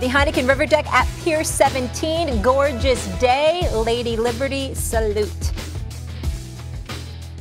The Heineken River Deck at Pier 17. Gorgeous day. Lady Liberty, salute.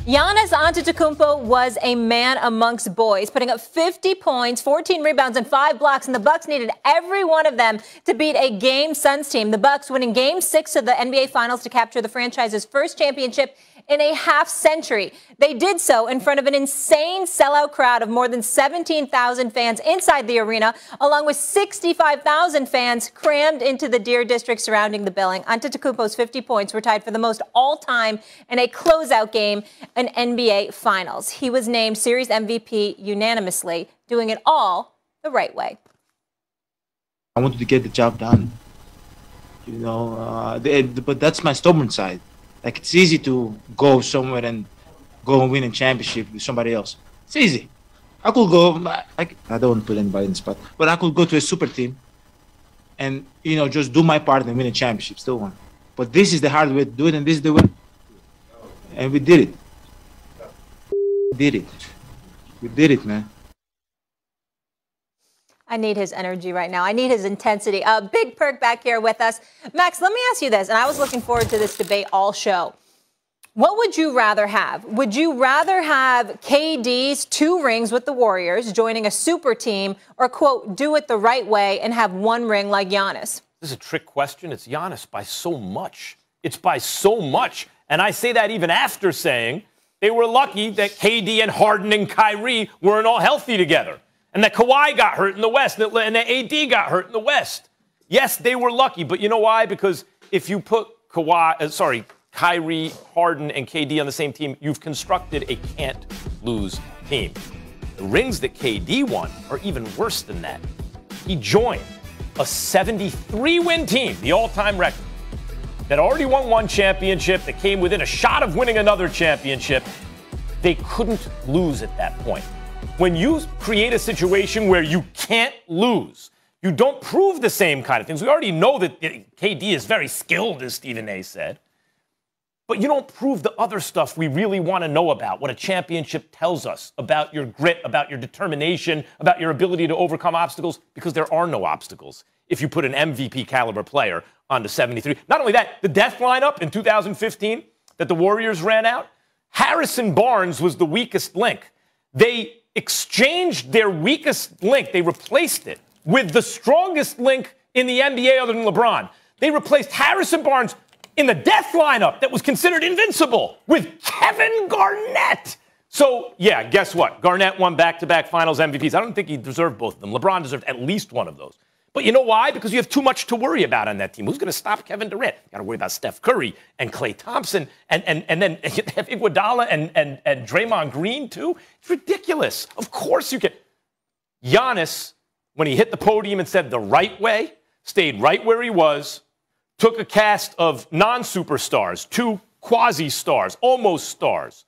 Giannis Antetokounmpo was a man amongst boys, putting up 50 points, 14 rebounds, and 5 blocks, and the Bucks needed every one of them to beat a game Suns team. The Bucks winning Game 6 of the NBA Finals to capture the franchise's first championship in a half-century. They did so in front of an insane sellout crowd of more than 17,000 fans inside the arena, along with 65,000 fans crammed into the Deer District surrounding the building. Antetokounmpo's 50 points were tied for the most all-time in a closeout game in NBA Finals. He was named Series MVP unanimously, doing it all the right way. I wanted to get the job done, you know, but that's my stubborn side. Like, it's easy to go somewhere and go and win a championship with somebody else. It's easy. I could go, I don't want to put anybody in the spot, but I could go to a super team and, you know, just do my part and win a championship, still won. But this is the hard way to do it, and this is the way. And we did it. We did it, man. I need his energy right now. I need his intensity. Big Perk back here with us. Max, let me ask you this, and I was looking forward to this debate all show. What would you rather have? Would you rather have KD's 2 rings with the Warriors, joining a super team, or, quote, do it the right way and have 1 ring like Giannis? This is a trick question. It's Giannis by so much. It's by so much. And I say that even after saying they were lucky that KD and Harden and Kyrie weren't all healthy together, and that Kawhi got hurt in the West, and that AD got hurt in the West. Yes, they were lucky, but you know why? Because if you put Kyrie, Harden, and KD on the same team, you've constructed a can't-lose team. The rings that KD won are even worse than that. He joined a 73-win team, the all-time record, that already won 1 championship, that came within a shot of winning another championship. They couldn't lose at that point. When you create a situation where you can't lose, you don't prove the same kind of things. We already know that KD is very skilled, as Stephen A. said. But you don't prove the other stuff we really want to know about, what a championship tells us about your grit, about your determination, about your ability to overcome obstacles, because there are no obstacles if you put an MVP caliber player onto 73. Not only that, the death lineup in 2015 that the Warriors ran out, Harrison Barnes was the weakest link. They exchanged their weakest link. They replaced it with the strongest link in the NBA other than LeBron. They replaced Harrison Barnes in the death lineup that was considered invincible with Kevin Garnett. So, yeah, guess what? Garnett won back-to-back finals MVPs. I don't think he deserved both of them. LeBron deserved at least one of those. But you know why? Because you have too much to worry about on that team. Who's going to stop Kevin Durant? You got to worry about Steph Curry and Klay Thompson and then have Iguodala and Draymond Green, too. It's ridiculous. Of course you can. Giannis, when he hit the podium and said the right way, stayed right where he was, took a cast of non-superstars, 2 quasi-stars, almost stars,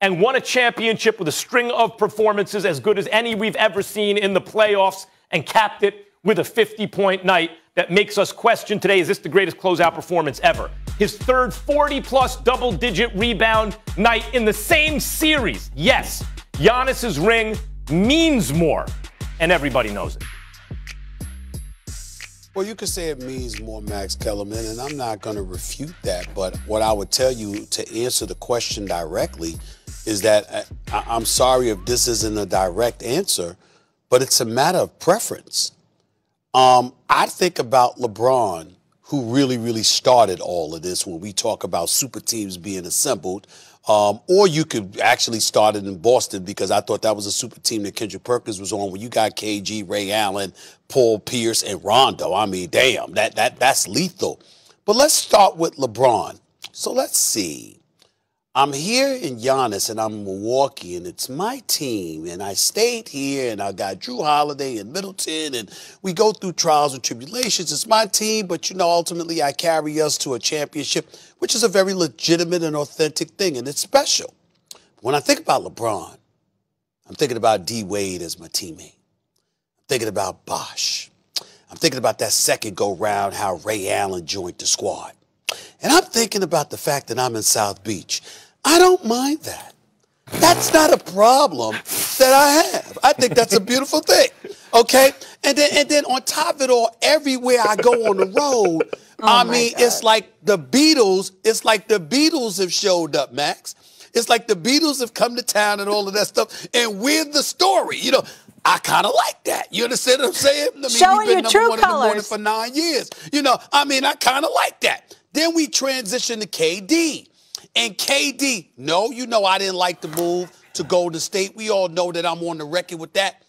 and won a championship with a string of performances as good as any we've ever seen in the playoffs, and capped it with a 50-point night that makes us question today, is this the greatest closeout performance ever? His 3rd 40-plus double-digit rebound night in the same series. Yes, Giannis's ring means more, and everybody knows it. Well, you could say it means more, Max Kellerman, and I'm not going to refute that. But what I would tell you to answer the question directly is that I'm sorry if this isn't a direct answer, but it's a matter of preference. I think about LeBron, who really started all of this when we talk about super teams being assembled. Or you could actually start it in Boston, because I thought that was a super team that Kendrick Perkins was on, when you got KG, Ray Allen, Paul Pierce, and Rondo. I mean, damn, that's lethal. But let's start with LeBron. So let's see. I'm here in Giannis, and I'm in Milwaukee, and it's my team, and I stayed here, and I got Drew Holiday and Middleton, and we go through trials and tribulations. It's my team, but, you know, ultimately I carry us to a championship, which is a very legitimate and authentic thing, and it's special. When I think about LeBron, I'm thinking about D. Wade as my teammate. I'm thinking about Bosh. I'm thinking about that second go-round, how Ray Allen joined the squad. And I'm thinking about the fact that I'm in South Beach. I don't mind that. That's not a problem that I have. I think that's a beautiful thing, okay? And then on top of it all, everywhere I go on the road, I mean, it's like the Beatles. It's like the Beatles have showed up, Max. It's like the Beatles have come to town and all of that stuff, and we're the story. You know, I kind of like that. You understand what I'm saying? I mean, showing we've been your true #1 in the morning colors for 9 years. You know, I mean, I kind of like that. Then we transition to KD. And KD, no, you know I didn't like the move to Golden State. We all know that I'm on the record with that.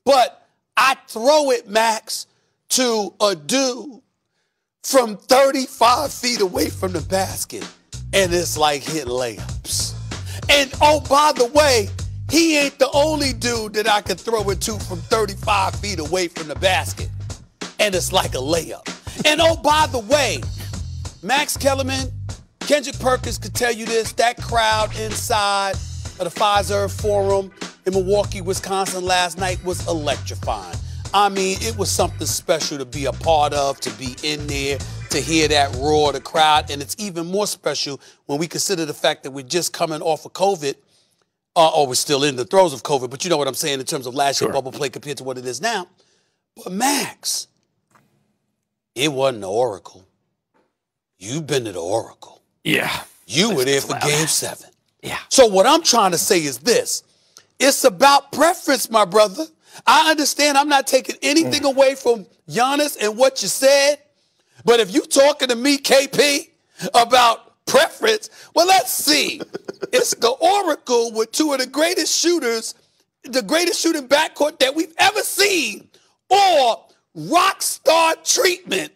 But I throw it, Max, to a dude from 35 feet away from the basket, and it's like hitting layups. And, oh, by the way, he ain't the only dude that I can throw it to from 35 feet away from the basket, and it's like a layup. And, oh, by the way, Max Kellerman, Kendrick Perkins could tell you this, that crowd inside of the Pfizer Forum in Milwaukee, Wisconsin last night was electrifying. I mean, it was something special to be a part of, to be in there, to hear that roar of the crowd. And it's even more special when we consider the fact that we're just coming off of COVID, or we're still in the throes of COVID, but you know what I'm saying in terms of last year bubble play compared to what it is now. But Max, it wasn't the Oracle. You've been to the Oracle. Yeah. You were there for Game 7. Yeah. So what I'm trying to say is this. It's about preference, my brother. I understand I'm not taking anything away from Giannis and what you said. But if you're talking to me, KP, about preference, well, let's see. It's the Oracle with two of the greatest shooters, the greatest shooting backcourt that we've ever seen, or rock star treatment,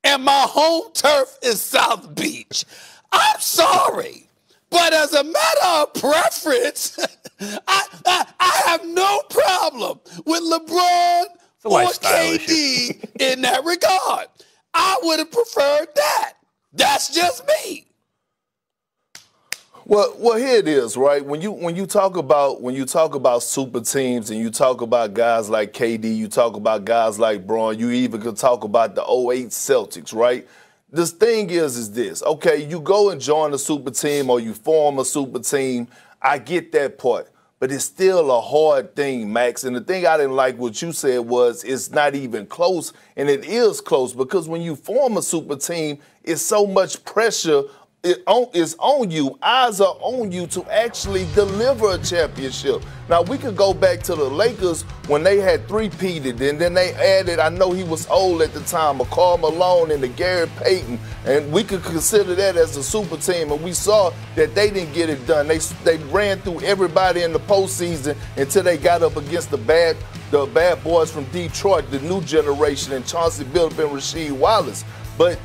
and my home turf is South Beach. I'm sorry, but as a matter of preference, I have no problem with LeBron or KD in that regard. I would have preferred that. That's just me. Well, here it is, right? When you talk about super teams and you talk about guys like KD, you talk about guys like Bron, you even could talk about the 08 Celtics, right? This thing is this, okay, you go and join a super team or you form a super team, I get that part. But it's still a hard thing, Max. And the thing I didn't like what you said was it's not even close, and it is close because when you form a super team, it's so much pressure. It's on you. Eyes are on you to actually deliver a championship. Now, we could go back to the Lakers when they had three-peated, and then they added, I know he was old at the time, Karl Malone and the Gary Payton, and we could consider that as a super team, and we saw that they didn't get it done. They ran through everybody in the postseason until they got up against the bad boys from Detroit, the new generation, and Chauncey Billups and Rasheed Wallace. But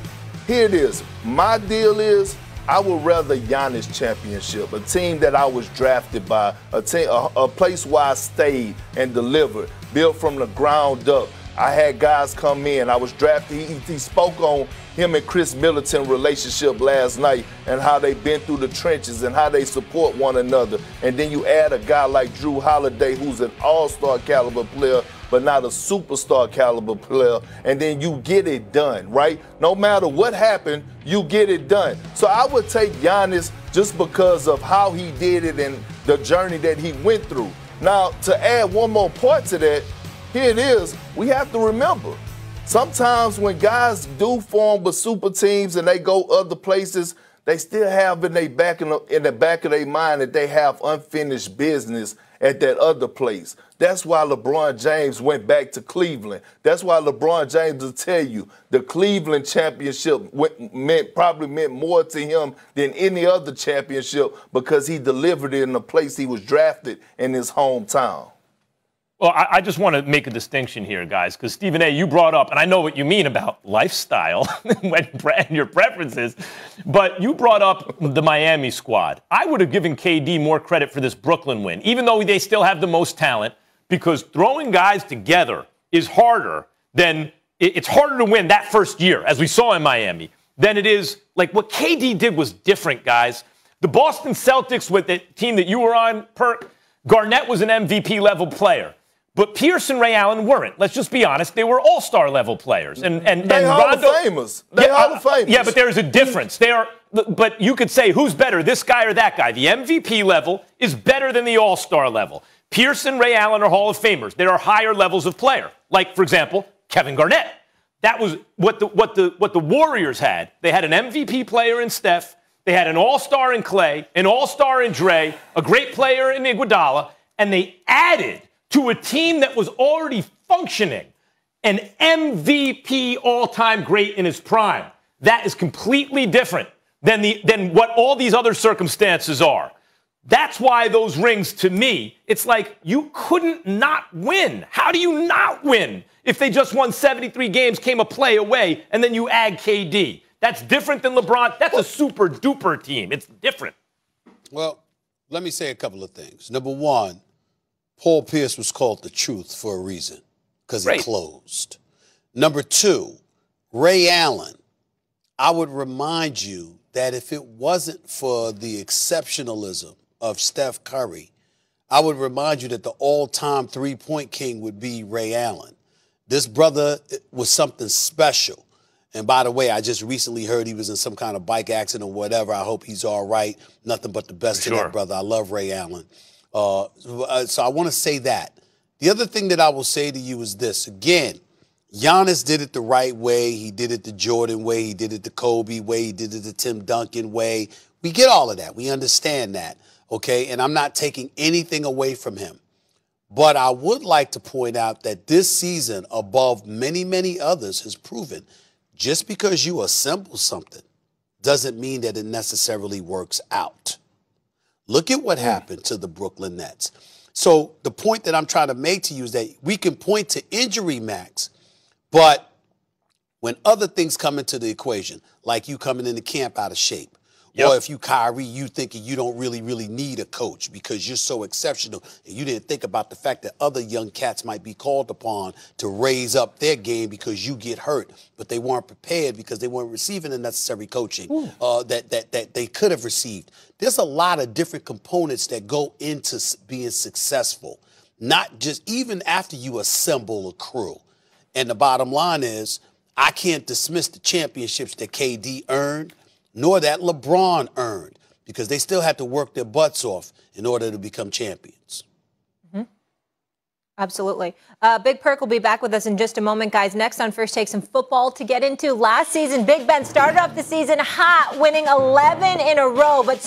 here it is. My deal is, I would rather Giannis championship, a team that I was drafted by, a place where I stayed and delivered, built from the ground up. I had guys come in. I was drafted. He spoke on him and Chris Middleton relationship last night and how they've been through the trenches and how they support one another. And then you add a guy like Drew Holiday, who's an all-star caliber player, but not a superstar caliber player, and then you get it done, right? No matter what happened, you get it done. So I would take Giannis just because of how he did it and the journey that he went through. Now, to add one more part to that, here it is, we have to remember, sometimes when guys do form with super teams and they go other places, they still have in the back of their mind that they have unfinished business at that other place. That's why LeBron James went back to Cleveland. That's why LeBron James will tell you the Cleveland championship probably meant more to him than any other championship because he delivered it in the place he was drafted in his hometown. Well, I just want to make a distinction here, guys, because Stephen A., you brought up, and I know what you mean about lifestyle and your preferences, but you brought up the Miami squad. I would have given KD more credit for this Brooklyn win, even though they still have the most talent, because throwing guys together is harder than it's harder to win that first year, as we saw in Miami, than it is like what KD did was different, guys. The Boston Celtics, with the team that you were on, Perk, Garnett was an MVP level player. But Pierce and Ray Allen weren't. Let's just be honest. They were all-star level players. And Hall of Famers. They Hall of Famers. Yeah, but there's a difference. But you could say, who's better, this guy or that guy? The MVP level is better than the all-star level. Pierce and Ray Allen are Hall of Famers. There are higher levels of player. Like, for example, Kevin Garnett. That was what the Warriors had. They had an MVP player in Steph. They had an all-star in Clay, an all-star in Dre, a great player in Iguodala, and they added to a team that was already functioning an MVP all-time great in his prime. That is completely different than what all these other circumstances are. That's why those rings, to me, it's like you couldn't not win. How do you not win if they just won 73 games, came a play away, and then you add KD? That's different than LeBron. That's a super-duper team. It's different. Well, let me say a couple of things. Number one, Paul Pierce was called the truth for a reason, because he closed. Number two, Ray Allen, I would remind you that if it wasn't for the exceptionalism of Steph Curry, I would remind you that the all-time three-point king would be Ray Allen. This brother was something special. And by the way, I just recently heard he was in some kind of bike accident or whatever. I hope he's all right. Nothing but the best to that brother. I love Ray Allen. So I want to say that. The other thing that I will say to you is this. Again, Giannis did it the right way. He did it the Jordan way. He did it the Kobe way. He did it the Tim Duncan way. We get all of that. We understand that, okay? And I'm not taking anything away from him. But I would like to point out that this season, above many, many others, has proven just because you assemble something doesn't mean that it necessarily works out. Look at what happened to the Brooklyn Nets. So the point that I'm trying to make to you is that we can point to injury, Max, but when other things come into the equation, like you coming into camp out of shape, or if you, Kyrie, you thinking you don't really need a coach because you're so exceptional and you didn't think about the fact that other young cats might be called upon to raise up their game because you get hurt, but they weren't prepared because they weren't receiving the necessary coaching that they could have received. There's a lot of different components that go into being successful, not just even after you assemble a crew. And the bottom line is, I can't dismiss the championships that KD earned, nor that LeBron earned, because they still had to work their butts off in order to become champions. Absolutely. Big Perk will be back with us in just a moment, guys. Next on First Take, some football to get into. Last season, Big Ben started off the season hot, winning 11 in a row, but